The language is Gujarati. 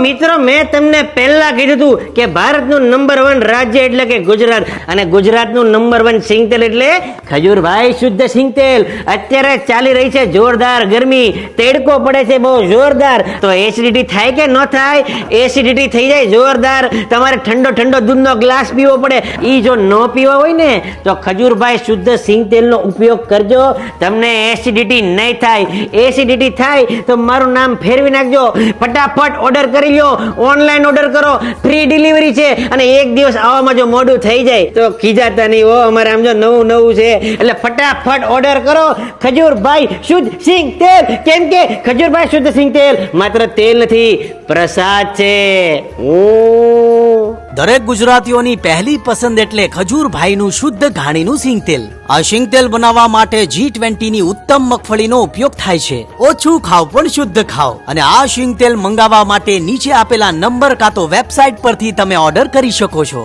મિત્રો મેં તમને પહેલા કીધું હતું કે ભારતનું નંબર 1 રાજ્ય એટલે કે ગુજરાત, અને ગુજરાતનું નંબર 1 સિંગતેલ એટલે ખજૂરભાઈ શુદ્ધ સિંગતેલ. અત્યારે ચાલી રહી છે જોરદાર ગરમી, તેડકો પડે છે બહુ જોરદાર, તો એસિડિટી થાય કે ન થાય? એસિડિટી થઈ જાય જોરદાર. તમારે ઠંડો ઠંડો દૂધનો ગ્લાસ પીવો પડે, ઈ જો ન પીવા હોય ને તો ખજૂરભાઈ શુદ્ધ સિંગતેલનો ઉપયોગ કરજો, તમને એસિડિટી નહીં થાય. એસિડિટી થાય તો મારું નામ ફેરવી નાખજો, ફટાફટ ઓર્ડર કરી લો, ઓનલાઈન ઓર્ડર કરો, ફ્રી ડિલિવરી છે. અને એક દિવસ આવવામાં જો મોડું થઈ જાય તો ખીજાતા નહીં હો, અમારે આમ જો નવું છે, એટલે ફટાફટ ઓર્ડર કરો ખજૂરભાઈ શુદ્ધ સિંગતેલ. કેમ કે ખજૂરભાઈ શુદ્ધ સિંગતેલ માત્ર તેલ નથી, પ્રસાદ છે. દરેક ગુજરાતીઓની પહેલી પસંદ એટલે ખજૂરભાઈનું શુદ્ધ ઘાણીનું સિંગતેલ. આ સિંગતેલ બનાવવા માટે G20 ની ઉત્તમ મગફળીનો ઉપયોગ થાય છે. ઓછું ખાવ પણ શુદ્ધ ખાવ. અને આ સિંગતેલ મંગાવવા માટે નીચે આપેલા નંબર કાં તો વેબસાઇટ પરથી તમે ઓર્ડર કરી શકો છો.